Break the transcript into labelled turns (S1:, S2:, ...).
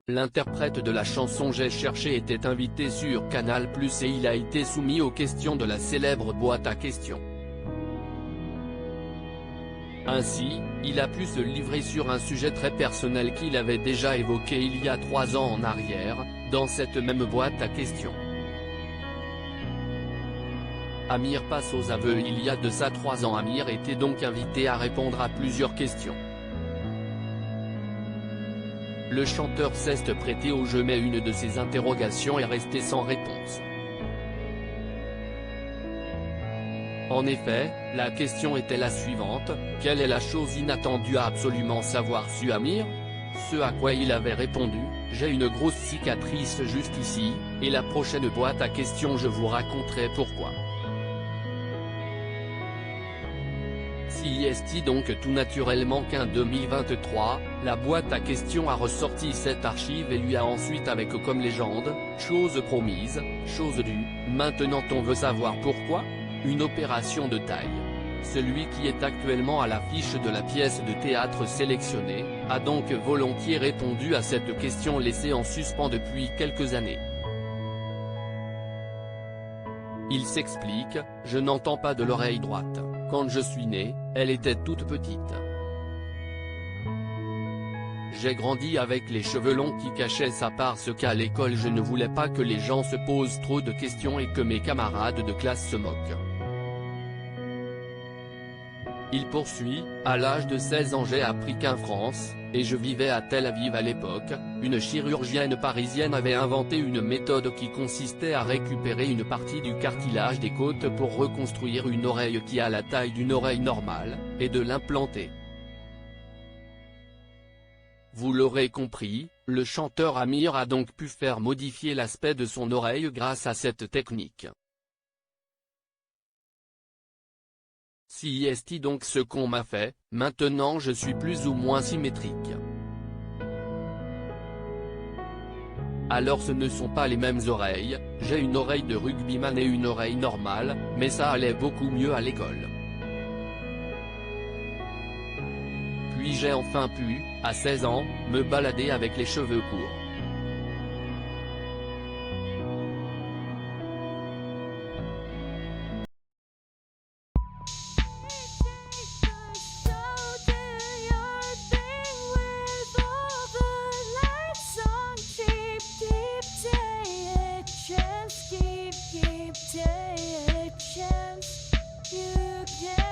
S1: l'interprète de la chanson J'ai cherché était invité sur Canal+ et il a été soumis aux questions de la célèbre boîte à questions. Ainsi, il a pu se livrer sur un sujet très personnel qu'il avait déjà évoqué il y a 3 ans en arrière, dans cette même boîte à questions. Amir passe aux aveux. Il y a de ça 3 ans, Amir était donc invité à répondre à plusieurs questions. Le chanteur s'est prêté au jeu mais une de ses interrogations est restée sans réponse. En effet, la question était la suivante: quelle est la chose inattendue à absolument savoir sur Amir? Ce à quoi il avait répondu: j'ai une grosse cicatrice juste ici, et la prochaine boîte à questions je vous raconterai pourquoi. CIST donc tout naturellement qu'en 2023, la boîte à questions a ressorti cette archive et lui a ensuite avec comme légende: chose promise, chose due, maintenant on veut savoir pourquoi? Une opération de taille. Celui qui est actuellement à l'affiche de la pièce de théâtre sélectionnée, a donc volontiers répondu à cette question laissée en suspens depuis quelques années. Il s'explique: je n'entends pas de l'oreille droite. Quand je suis né, elle était toute petite. J'ai grandi avec les cheveux longs qui cachaient ça parce qu'à l'école je ne voulais pas que les gens se posent trop de questions et que mes camarades de classe se moquent. Il poursuit: à l'âge de 16 ans j'ai appris qu'en France, et je vivais à Tel Aviv à l'époque, une chirurgienne parisienne avait inventé une méthode qui consistait à récupérer une partie du cartilage des côtes pour reconstruire une oreille qui a la taille d'une oreille normale, et de l'implanter. Vous l'aurez compris, le chanteur Amir a donc pu faire modifier l'aspect de son oreille grâce à cette technique. CIST donc ce qu'on m'a fait, maintenant je suis plus ou moins symétrique. Alors ce ne sont pas les mêmes oreilles, j'ai une oreille de rugbyman et une oreille normale, mais ça allait beaucoup mieux à l'école. Puis j'ai enfin pu, à 16 ans, me balader avec les cheveux courts.
S2: Keep take a chance, you can